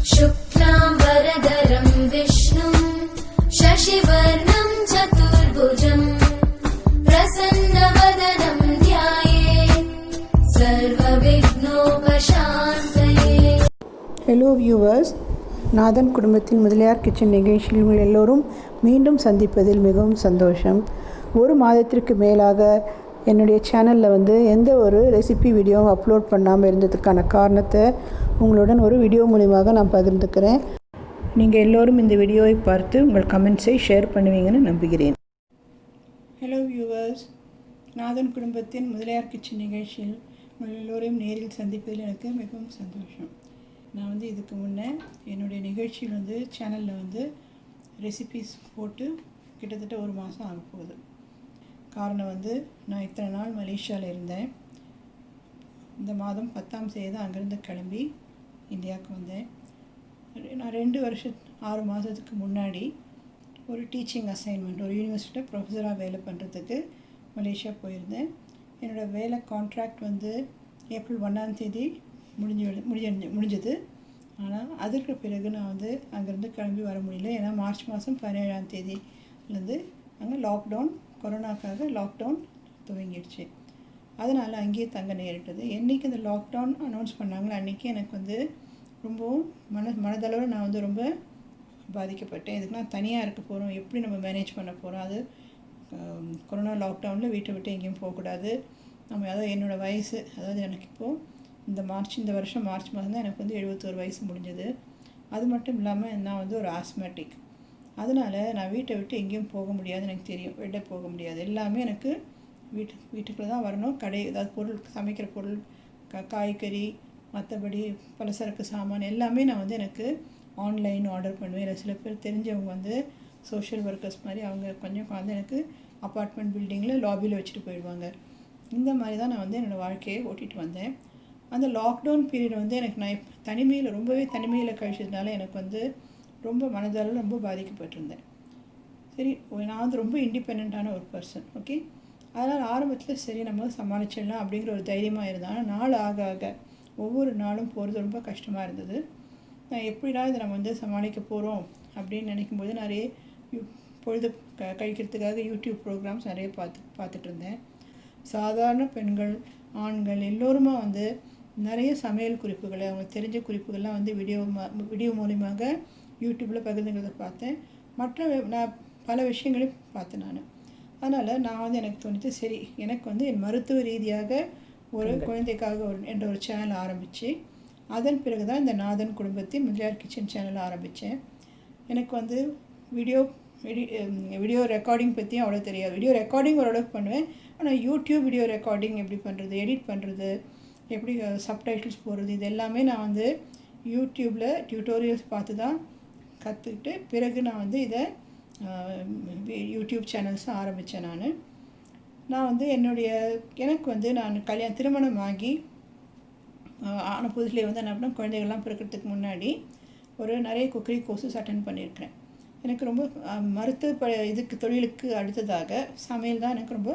शुक्लाम्बरधरं विष्णुं शशिवर्णं चतुर्भुजं प्रसन्नवदनं ध्यायेत् सर्वविघ्नोपशान्तये. Hello viewers, நாதன் குடும்பத்தின் முதலியார் கிச்சன் நிகழ்ச்சியில் உங்கள் எல்லோரும் மீண்டும் சந்திப்பதில் மிகவும் சந்தோஷம். ஒரு மாதத்திற்கு மேலாக என்னுடைய சேனலில் எந்த ஒரு ரெசிபி வீடியோவும் அப்லோட் பண்ணாமல் இருந்ததுக்கான காரணத்தை உங்களுடன் ஒரு வீடியோ மூலியமாக நான் பகிர்ந்துக்கிறேன். நீங்கள் எல்லோரும் இந்த வீடியோவை பார்த்து உங்கள் கமெண்ட்ஸை ஷேர் பண்ணுவீங்கன்னு நம்புகிறேன். ஹலோ வியூவர்ஸ், நாதன் குடும்பத்தின் முதலியார் கிச்சன் நிகழ்ச்சியில் உங்கள் எல்லோரையும் நேரில் சந்திப்பதில் எனக்கு மிகவும் சந்தோஷம். நான் இதுக்கு முன்னே என்னுடைய நிகழ்ச்சியில் சேனலில் ரெசிபீஸ் போட்டு கிட்டத்தட்ட ஒரு மாதம் ஆக போகுது. காரணம் நான் இத்தனை நாள் மலேசியாவில் இருந்தேன். இந்த மாதம் 10ஆம் தேதி தான் அங்கேருந்து கிளம்பி இந்தியாவுக்கு வந்தேன். நான் 2 வருஷம் 6 மாதத்துக்கு முன்னாடி ஒரு டீச்சிங் அசைன்மெண்ட், ஒரு யூனிவர்சிட்டியில் ப்ரொஃபஸராக வேலை பண்ணுறதுக்கு மலேசியா போயிருந்தேன். என்னோடய வேலை கான்ட்ராக்ட் ஏப்ரல் 1ஆம் தேதி முடிஞ்சது. ஆனால் அதற்கு பிறகு நான் அங்கேருந்து கிளம்பி வர முடியல. ஏன்னா மார்ச் மாதம் 17ஆம் தேதியிலேருந்து அங்கே லாக்டவுன், கொரோனாக்காக லாக்டவுன் துவங்கிடுச்சு. அதனால் அங்கேயே தங்க நேரிட்டது. என்றைக்கு இந்த லாக்டவுன் அனௌன்ஸ் பண்ணாங்களோ அன்றைக்கி எனக்கு ரொம்பவும் மனதளவில் நான் ரொம்ப பாதிக்கப்பட்டேன். இதுக்கு நான் தனியாக இருக்க போகிறோம், எப்படி நம்ம மேனேஜ் பண்ண போகிறோம்? அது கொரோனா லாக்டவுனில் வீட்டை விட்டு எங்கேயும் போகக்கூடாது. நம்ம அதாவது என்னோடய வயசு, அதாவது எனக்கு இப்போது இந்த வருஷம் மார்ச் மாதம் தான் எனக்கு 71 வயசு முடிஞ்சது. அது மட்டும் இல்லாமல் நான் ஒரு ஆஸ்மேட்டிக். அதனால் நான் வீட்டை விட்டு எங்கேயும் போக முடியாதுன்னு எனக்கு தெரியும். வெளில போக முடியாது. எல்லாமே எனக்கு வீட்டுக்குள்ளே தான் வரணும். ஏதாவது பொருள், சமைக்கிற பொருள், காய்கறி, மற்றபடி பலசரக்கு சாமான் எல்லாமே நான் எனக்கு ஆன்லைன் ஆர்டர் பண்ணுவேன். இல்லை சில பேர் தெரிஞ்சவங்க சோஷியல் ஒர்க்கர்ஸ் மாதிரி அவங்க கொஞ்சம் எனக்கு அப்பார்ட்மெண்ட் பில்டிங்கில் லாபியில் வச்சுட்டு போயிடுவாங்க. இந்த மாதிரி தான் நான் என்னோடய வாழ்க்கையை ஓட்டிகிட்டு வந்தேன். அந்த லாக்டவுன் பீரியட் எனக்கு நான் ரொம்பவே தனிமையில் கழிச்சதுனால எனக்கு ரொம்ப மனதளவில் ரொம்ப பாதிக்கப்பட்டிருந்தேன். சரி, நான் ரொம்ப இண்டிபெண்ட்டான ஒரு பர்சன். ஓகே, அதனால் ஆரம்பத்தில் சரி நம்ம சமாளிச்சிடலாம் அப்படிங்கிற ஒரு தைரியமாக இருந்தேன். ஆனால் நாள் ஆக ஆக ஒவ்வொரு நாளும் போகிறது ரொம்ப கஷ்டமாக இருந்தது. நான் எப்படிடா இதை நம்ம சமாளிக்க போகிறோம் அப்படின்னு நினைக்கும்போது நிறைய பொழுது கழிக்கிறதுக்காக யூடியூப் ப்ரோக்ராம்ஸ் நிறைய பார்த்துட்டு இருந்தேன். சாதாரண பெண்கள், ஆண்கள் எல்லோருமா நிறைய சமையல் குறிப்புகளை, அவங்க தெரிஞ்ச குறிப்புகள்லாம் வீடியோ மூலியமாக யூடியூப்பில் பகிர்ந்துக்கிறத பார்த்தேன். நான் பல விஷயங்களையும் பார்த்தேன் நான். அதனால் நான் எனக்கு தோணித்து, சரி எனக்கு என் மருத்துவ ரீதியாக ஒரு குழந்தைக்காக என்ற ஒரு சேனல் ஆரம்பித்து, அதன் பிறகு தான் இந்த நாதன் குடும்பத்தின் முதலியார் கிச்சன் சேனல் ஆரம்பித்தேன். எனக்கு வீடியோ ரெக்கார்டிங் பற்றியும் அவ்வளோ தெரியாது. வீடியோ ரெக்கார்டிங் ஓரளவுக்கு பண்ணுவேன். ஆனால் யூடியூப் வீடியோ ரெக்கார்டிங் எப்படி பண்ணுறது, எடிட் பண்ணுறது, எப்படி சப்டைட்டில்ஸ் போடுறது, இது எல்லாமே நான் யூடியூப்பில் டியூட்டோரியல்ஸ் பார்த்து தான் கற்றுக்கிட்டு பிறகு நான் இதை யூடியூப் சேனல்ஸும் ஆரம்பித்தேன். நான் எனக்கு நான் திருமணம் ஆகி ஆன புதுசுலேயே என்ன பண்ண, குழந்தைகள்லாம் பிறக்கிறதுக்கு முன்னாடி நிறைய குக்கரி கோர்சஸ் அட்டென்ட் பண்ணியிருக்கிறேன். எனக்கு ரொம்ப மருத்துவ இதுக்கு தொழிலுக்கு அடுத்ததாக சமையல் தான் எனக்கு ரொம்ப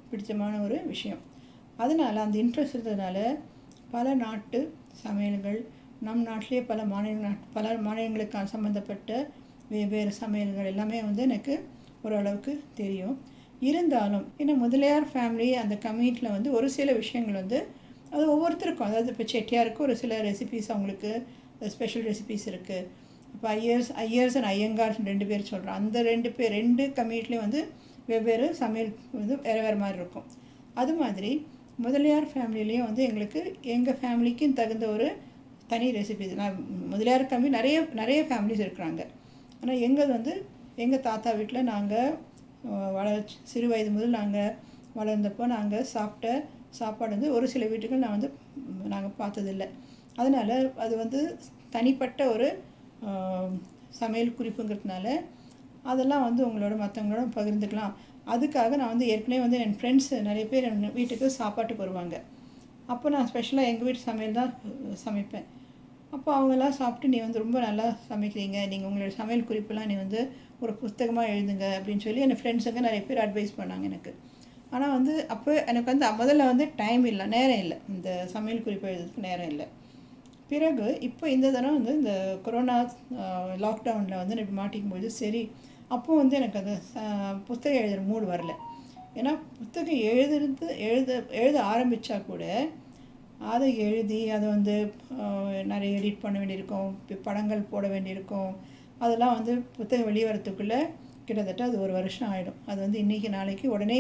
பிடித்தமான ஒரு விஷயம். அதனால் அந்த இன்ட்ரெஸ்ட் இருந்ததுனால பல நாட்டு சமையல்கள், நம் நாட்டிலே பல மாநிலங்களுக்கு சம்மந்தப்பட்ட வெவ்வேறு சமையல்கள் எல்லாமே எனக்கு ஓரளவுக்கு தெரியும். இருந்தாலும் இன்னும் முதலியார் ஃபேமிலி அந்த கம்யூனிட்டியில் ஒரு சில விஷயங்கள் அது ஒவ்வொருத்தருக்கும், அதாவது இப்போ செட்டியாருக்கு ஒரு சில ரெசிபீஸ், அவங்களுக்கு ஸ்பெஷல் ரெசிபீஸ் இருக்குது. இப்போ ஐயர்ஸ் அண்ட் ஐயங்கார் 2 பேர் சொல்கிறோம். அந்த 2 கம்யூனிட்டிலையும் வெவ்வேறு சமையல் வேறு மாதிரி இருக்கும். அது மாதிரி முதலியார் ஃபேமிலியிலையும் எங்களுக்கு எங்கள் ஃபேமிலிக்கும் தகுந்த ஒரு தனி ரெசிபீஸ். நான் முதலியார் கம்மி நிறைய ஃபேமிலிஸ் இருக்கிறாங்க. ஆனால் எங்கள் தாத்தா வீட்டில் நாங்கள் சிறு வயது முதல் நாங்கள் வளர்ந்தப்போ நாங்கள் சாப்பிட்ட சாப்பாடு ஒரு சில வீட்டுகள் நாங்கள் பார்த்ததில்லை. அதனால் அது தனிப்பட்ட ஒரு சமையல் குறிப்புங்கிறதுனால அதெல்லாம் மற்றவங்களோட பகிர்ந்துக்கலாம். அதுக்காக நான் ஏற்கனவே என் ஃப்ரெண்ட்ஸ் நிறைய பேர் என் வீட்டுக்கு சாப்பாட்டுக்கு வருவாங்க. அப்போ நான் ஸ்பெஷலாக எங்கள் வீட்டு சமையல் தான் சமைப்பேன். அப்போ அவங்கெல்லாம் சாப்பிட்டு, நீ ரொம்ப நல்லா சமைக்கிறீங்க, நீங்கள் உங்களோட சமையல் குறிப்பெல்லாம் நீ ஒரு புத்தகமாக எழுதுங்க அப்படின்னு சொல்லி என் ஃப்ரெண்ட்ஸுங்க நிறைய பேர் அட்வைஸ் பண்ணாங்க எனக்கு. ஆனால் அப்போ எனக்கு முதல்ல டைம் இல்லை, நேரம் இல்லை, இந்த சமையல் குறிப்பு எழுதுறதுக்கு நேரம் இல்லை. பிறகு இப்போ இந்த தடவை வந்து இந்த கொரோனா லாக்டவுனில் வந்து நான் மாட்டிக்கும்போது சரி, அப்போது வந்து எனக்கு அந்த புத்தகம் எழுதுகிற மூடு வரல. ஏன்னா புத்தகம் எழுத ஆரம்பித்தா கூட அதை எழுதி அதை வந்து நிறைய எடிட் பண்ண வேண்டியிருக்கும், படங்கள் போட வேண்டியிருக்கும். அதெல்லாம் வந்து புத்தகம் வெளியே வரத்துக்குள்ளே கிட்டத்தட்ட அது 1 வருஷம் ஆகிடும். அது வந்து இன்றைக்கி நாளைக்கு உடனே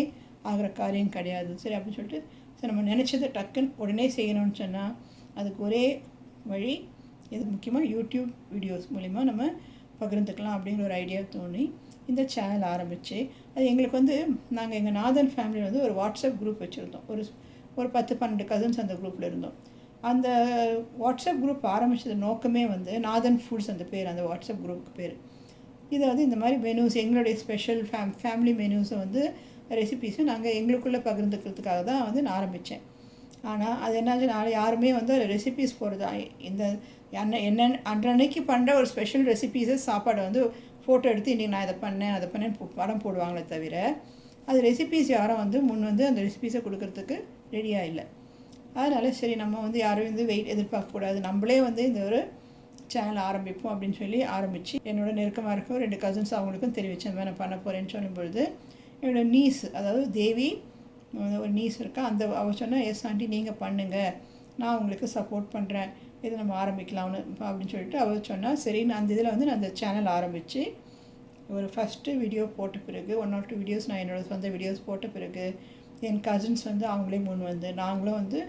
ஆகிற காரியம் கிடையாது. சரி அப்படின்னு சொல்லிட்டு சரி நம்ம நினச்சதை டக்குன்னு உடனே செய்யணும்னு சொன்னால் அதுக்கு ஒரே வழி, இது முக்கியமாக யூடியூப் வீடியோஸ் மூலிமா நம்ம பகிர்ந்துக்கலாம் அப்படிங்கிற ஒரு ஐடியா தோணி இந்த சேனல் ஆரம்பித்து, அது எங்களுக்கு வந்து நாங்கள் எங்கள் நாதன் ஃபேமிலியில் வந்து ஒரு வாட்ஸ்அப் குரூப் வச்சுருந்தோம். ஒரு 10-12 கசின்ஸ் அந்த குரூப்பில் இருந்தோம். அந்த வாட்ஸ்அப் குரூப் ஆரம்பித்தது நோக்கமே வந்து நாதன் ஃபுட்ஸ் அந்த பேர், அந்த வாட்ஸ்அப் குரூப்புக்கு பேர். இதை வந்து இந்த மாதிரி மெனூஸ், எங்களுடைய ஸ்பெஷல் ஃபேமிலி மெனூஸை வந்து ரெசிபீஸும் நாங்கள் எங்களுக்குள்ளே பகிர்ந்துக்கிறதுக்காக தான் வந்து நான் ஆரம்பித்தேன். ஆனால் அது என்னாச்சு, யாருமே வந்து ரெசிபீஸ் போடுறது இந்த அன்றன்னைக்கு பண்ணுற ஒரு ஸ்பெஷல் ரெசிபீஸை சாப்பாடை வந்து ஃபோட்டோ எடுத்து இன்றைக்கி நான் இதை பண்ணேன் அதை பண்ணேன் படம் போடுவாங்களே தவிர அது ரெசிபீஸ் யாரும் வந்து முன் வந்து அந்த ரெசிபீஸை கொடுக்கறதுக்கு ரெடியாக இல்லை. அதனால் சரி நம்ம வந்து யாரும் வந்து எதிர்பார்க்கக்கூடாது, நம்மளே வந்து இந்த ஒரு சேனல் ஆரம்பிப்போம் அப்படின்னு சொல்லி ஆரம்பித்து என்னோடய நெருக்கமாக இருக்க 2 கசின்ஸ் அவங்களுக்கும் தெரிவித்தேன் நான் பண்ண போகிறேன்னு சொல்லும்பொழுது என்னோடய நீஸ், அதாவது தேவி ஒரு நீஸ் இருக்கா, அந்த அவள் சொன்னால் எஸ் ஆண்டி நீங்கள் பண்ணுங்கள், நான் உங்களுக்கு சப்போர்ட் பண்ணுறேன், இது நம்ம ஆரம்பிக்கலாம்னு அப்படின்னு சொல்லிட்டு அவள் சொன்னால் சரி. நான் அந்த இதில் வந்து நான் அந்த சேனல் ஆரம்பித்து ஒரு ஃபஸ்ட்டு வீடியோ போட்ட பிறகு 1 or 2 வீடியோஸ் நான் என்னோடய சொந்த வீடியோஸ் போட்ட பிறகு என் கசின்ஸ் வந்து அவங்களே முன் வந்து நாங்களும் வந்து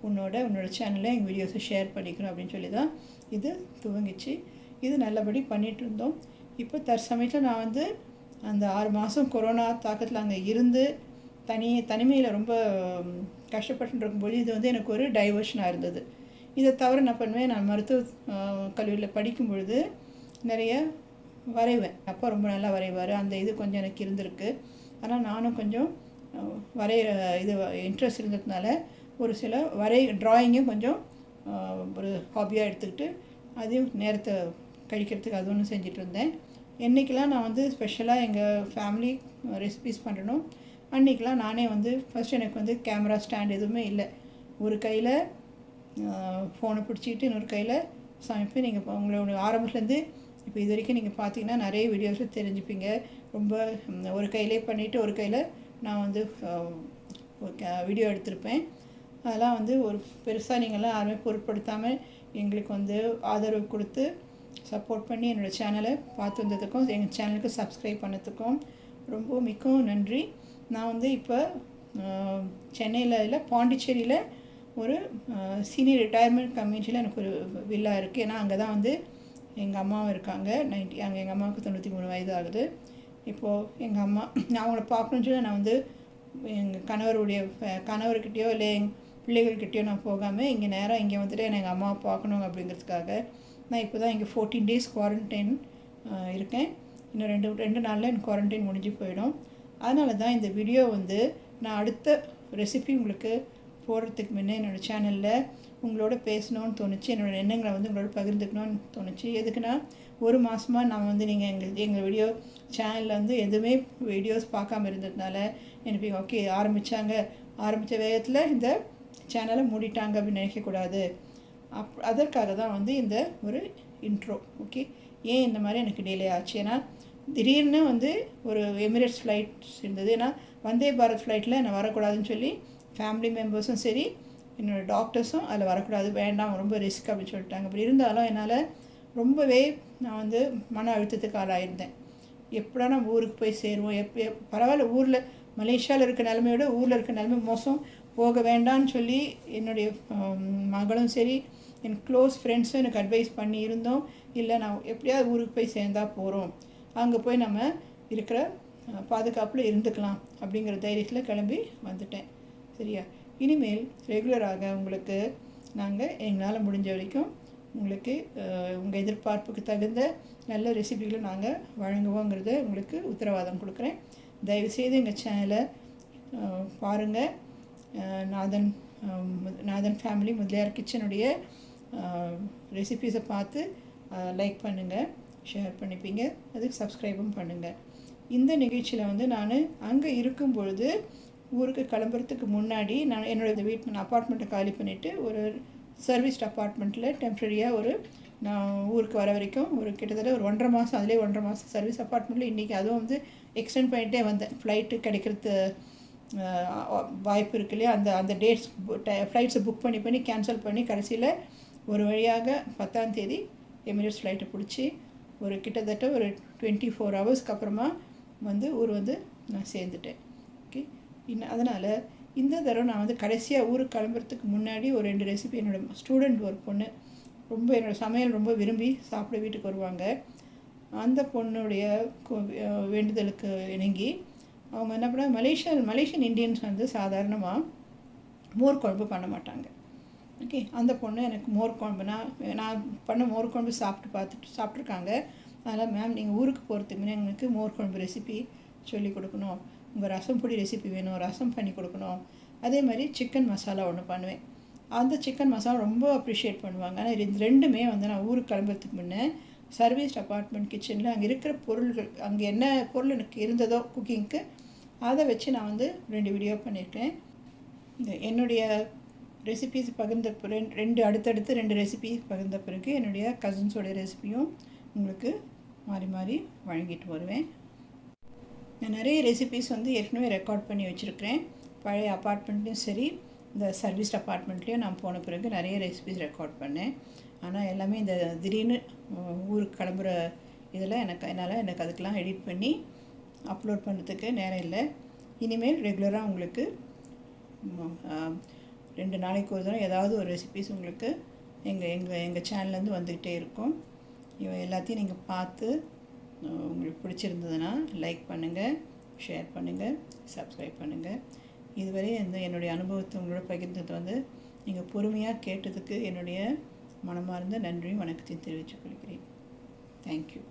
உன்னோட சேனலில் எங்கள் வீடியோஸை ஷேர் பண்ணிக்கிறோம் அப்படின்னு சொல்லி தான் இது துவங்கிச்சு. இது நல்லபடி பண்ணிகிட்டு இருந்தோம். இப்போ தற்சமயத்தில் நான் வந்து அந்த 6 மாதம் கொரோனா தாக்கத்தில் அங்கே இருந்து தனிமையில் ரொம்ப கஷ்டப்பட்டு இருக்கும்போது இது வந்து எனக்கு ஒரு டைவர்ஷனாக இருந்தது. இதை தவிர என்ன பண்ணுவேன், நான் மருத்துவ கல்லூரியில் படிக்கும் பொழுது நிறைய வரைவேன். அப்பா ரொம்ப நல்லா வரைவார், அந்த இது கொஞ்சம் எனக்கு இருந்திருக்கு. ஆனால் நானும் கொஞ்சம் வரைகிற இது இன்ட்ரெஸ்ட் இருந்ததுனால ஒரு சில ட்ராயிங்கும் கொஞ்சம் ஒரு ஹாபியாக எடுத்துக்கிட்டு அதையும் நேரத்தை கழிக்கிறதுக்கு அது ஒன்று செஞ்சுட்டு இருந்தேன். என்றைக்கெல்லாம் நான் வந்து ஸ்பெஷலாக எங்கள் ஃபேமிலி ரெசிபீஸ் பண்ணணும் அன்றைக்கெலாம் நானே வந்து ஃபஸ்ட் எனக்கு வந்து கேமரா ஸ்டாண்ட் எதுவுமே இல்லை. ஒரு கையில் ஃபோனை பிடிச்சிக்கிட்டு இன்னொரு கையில் சமைப்பேன். நீங்கள் உங்களோட ஆரம்பத்துலேருந்து இப்போ இது வரைக்கும் நீங்கள் பார்த்தீங்கன்னா நிறைய வீடியோஸில் தெரிஞ்சுப்பீங்க. ரொம்ப ஒரு கையிலே பண்ணிவிட்டு ஒரு கையில் நான் வந்து வீடியோ எடுத்திருப்பேன். அதெல்லாம் வந்து ஒரு பெருசாக நீங்கள்லாம் யாருமே பொருட்படுத்தாமல் எங்களுக்கு வந்து ஆதரவு கொடுத்து சப்போர்ட் பண்ணி என்னோடய சேனலை பார்த்து வந்ததுக்கும் எங்கள் சேனலுக்கு சப்ஸ்கிரைப் பண்ணதுக்கும் ரொம்ப மிகவும் நன்றி. நான் வந்து இப்போ சென்னையில் இல்லை பாண்டிச்சேரியில் ஒரு சீனியர் ரிட்டையர்மெண்ட் கம்யூனிட்டியில் எனக்கு ஒரு வில்லா இருக்குது. ஏன்னா அங்கே தான் வந்து எங்கள் அம்மாவும் இருக்காங்க. அங்கே எங்கள் அம்மாவுக்கு 93 வயது ஆகுது. இப்போது எங்கள் அம்மா நான் அவங்கள பார்க்கணுன்னு சொல்லி நான் வந்து எங்கள் கணவர்கிட்டயோ இல்லை எங்கள் பிள்ளைகள்கிட்டயோ நான் போகாமல் இங்கே நேராக இங்கே வந்துட்டு எங்கள் அம்மாவை பார்க்கணும் அப்படிங்கிறதுக்காக நான் இப்போ தான் இங்கே 14 days குவாரண்டைன் இருக்கேன். இன்னும் 2 நாளில் எனக்கு குவாரண்டைன் முடிஞ்சு போயிடும். அதனால தான் இந்த வீடியோ வந்து நான் அடுத்த ரெசிபி உங்களுக்கு போடுறதுக்கு முன்னே என்னோடய சேனலில் உங்களோட பேசணும்னு தோணுச்சு. என்னோடய எண்ணங்களை வந்து உங்களோட பகிர்ந்துக்கணும்னு தோணுச்சு. எதுக்குன்னா 1 மாதமாக நான் வந்து நீங்கள் எங்கள் வீடியோ சேனலில் வந்து எதுவுமே வீடியோஸ் பார்க்காம இருந்ததுனால எனக்கு ஓகே ஆரம்பித்த வேகத்தில் இந்த சேனலை மூடிட்டாங்க அப்படின்னு நினைக்கக்கூடாது. அதற்காக தான் வந்து இந்த ஒரு இன்ட்ரோ. ஓகே, ஏன் இந்த மாதிரி எனக்கு டிலே ஆச்சு? ஏன்னா திடீர்னு வந்து ஒரு எமிரேட்ஸ் ஃப்ளைட்ஸ் இருந்தது. ஏன்னா வந்தே பாரத் ஃப்ளைட்டில் நான் வரக்கூடாதுன்னு சொல்லி ஃபேமிலி மெம்பர்ஸும் சரி என்னோடய டாக்டர்ஸும் அதில் வரக்கூடாது, வேண்டாம், ரொம்ப ரிஸ்க் அப்படின்னு சொல்லிட்டாங்க. அப்படி இருந்தாலும் என்னால் ரொம்பவே நான் வந்து மன அழுத்தத்துக்கு ஆளாயிருந்தேன். எப்படா நம்ம ஊருக்கு போய் சேருவோம், பரவாயில்ல ஊரில் மலேசியாவில் இருக்க நிலைமையோட ஊரில் இருக்க நிலைமை மோசம், போக வேண்டான்னு சொல்லி என்னுடைய மகளும் சரி என் க்ளோஸ் ஃப்ரெண்ட்ஸும் எனக்கு அட்வைஸ் பண்ணி இருந்தோம். இல்லை நான் எப்படியாவது ஊருக்கு போய் சேர்ந்தால் போகிறோம், அங்கே போய் நம்ம இருக்கிற பாதுகாப்பில் இருந்துக்கலாம் அப்படிங்கிற தைரியத்தில் கிளம்பி வந்துட்டேன். சரியா, இனிமேல் ரெகுலராக உங்களுக்கு நாங்கள் எங்களால் முடிஞ்ச வரைக்கும் உங்களுக்கு உங்கள் எதிர்பார்ப்புக்கு தகுந்த நல்ல ரெசிபிகளை நாங்கள் வழங்குவோங்கிறத உங்களுக்கு உத்தரவாதம் கொடுக்குறேன். தயவுசெய்து எங்கள் சேனலை பாருங்கள். நாதன் ஃபேமிலி முதலியார் கிச்சனுடைய ரெசிபீஸை பார்த்து லைக் பண்ணுங்கள், ஷேர் பண்ணிப்பீங்க, அதுக்கு சப்ஸ்கிரைபும் பண்ணுங்கள். இந்த நிகழ்ச்சியில் வந்து நான் அங்கே இருக்கும் பொழுது ஊருக்கு கிளம்புறதுக்கு முன்னாடி நான் என்னோடய நான் அப்பார்ட்மெண்ட்டை காலி பண்ணிவிட்டு ஒரு சர்வீஸ் அப்பார்ட்மெண்ட்டில் டெம்ப்ரரியாக நான் ஊருக்கு வர வரைக்கும் கிட்டத்தட்ட ஒரு 1.5 மாதம், அதிலே 1.5 மாதம் சர்வீஸ் அப்பார்ட்மெண்ட்டில். இன்றைக்கி அதுவும் வந்து எக்ஸ்டெண்ட் பண்ணிகிட்டே வந்தேன். ஃப்ளைட்டு கிடைக்கிறது வாய்ப்பு இருக்கு இல்லையா, அந்த டேட்ஸ் ஃப்ளைட்ஸை புக் பண்ணி கேன்சல் பண்ணி கடைசியில் ஒரு வழியாக 10ஆம் தேதி எமிரேட்ஸ் ஃப்ளைட்டை பிடிச்சி கிட்டத்தட்ட ஒரு 24 ஹவர்ஸ்க்கு அப்புறமா ஊர் நான் சேர்ந்துட்டேன். ஓகே, அதனால் இந்த தடவை நான் கடைசியாக ஊருக்கு கிளம்புறதுக்கு முன்னாடி ஒரு 2 ரெசிபி என்னோடய ஸ்டூடெண்ட் ஒரு பொண்ணு ரொம்ப என்னோடய சமையல் ரொம்ப விரும்பி சாப்பிட வீட்டுக்கு வருவாங்க. அந்த பொண்ணுடைய வேண்டுதலுக்கு இணங்கி அவங்க என்ன பண்ணால், மலேசியன் இந்தியன்ஸ் சாதாரணமாக மோர் குழம்பு பண்ண மாட்டாங்க. ஓகே, அந்த பொண்ணு எனக்கு மோர் குழம்புனா, நான் பண்ண மோர் குழம்பு சாப்பிட்ருக்காங்க. அதனால் மேம் நீங்கள் ஊருக்கு போகிறதுக்கு முன்னே எங்களுக்கு மோர் குழம்பு ரெசிபி சொல்லி கொடுக்கணும், உங்கள் ரசம் பொடி ரெசிபி வேணும், ரசம் பண்ணி கொடுக்கணும். அதே மாதிரி சிக்கன் மசாலா ஒன்று பண்ணுவேன். அந்த சிக்கன் மசாலா ரொம்ப அப்ரிஷியேட் பண்ணுவாங்க. ஆனால் இது ரெண்டுமே நான் ஊருக்கு கிளம்புறதுக்கு முன்னே சர்வீஸ் அப்பார்ட்மெண்ட் கிச்சனில் அங்கே இருக்கிற பொருள்கள், அங்கே என்ன பொருள் எனக்கு இருந்ததோ குக்கிங்க்கு, அதை வச்சு நான் 2 வீடியோ பண்ணியிருக்கேன். என்னுடைய ரெசிபீஸ் பகிர்ந்த அடுத்தடுத்து 2 ரெசிபி பகிர்ந்த பிறகு என்னுடைய கசின்ஸோடைய ரெசிபியும் உங்களுக்கு மாறி மாறி வழங்கிட்டு வருவேன். நான் நிறைய ரெசிபீஸ் ஏற்கனவே ரெக்கார்ட் பண்ணி வச்சுருக்கிறேன். பழைய அப்பார்ட்மெண்ட்லேயும் சரி, இந்த சர்வீஸ் அப்பார்ட்மெண்ட்லேயும் நான் போன பிறகு நிறைய ரெசிபீஸ் ரெக்கார்ட் பண்ணேன். ஆனால் எல்லாமே இந்த திடீர்னு ஊருக்கு கிளம்புற இதில் எனக்கு அதுக்கெலாம் எடிட் பண்ணி அப்லோட் பண்ணுறதுக்கு நேரம் இல்லை. இனிமேல் ரெகுலராக உங்களுக்கு 2 நாளைக்கு ஒரு தடவை ஏதாவது ஒரு ரெசிபீஸ் உங்களுக்கு எங்கள் சேனல்லேருந்து வந்துக்கிட்டே இருக்கும். எல்லாத்தையும் நீங்கள் பார்த்து உங்களுக்கு பிடிச்சிருந்ததுன்னா லைக் பண்ணுங்கள், ஷேர் பண்ணுங்கள், சப்ஸ்கிரைப் பண்ணுங்கள். இதுவரை என்னுடைய அனுபவத்தை உங்களோட பகிர்ந்தது நீங்கள் பொறுமையாக கேட்டதுக்கு என்னுடைய மனமார்ந்த நன்றியும் வணக்கத்தையும் தெரிவித்துக் கொள்கிறேன். தேங்க்யூ.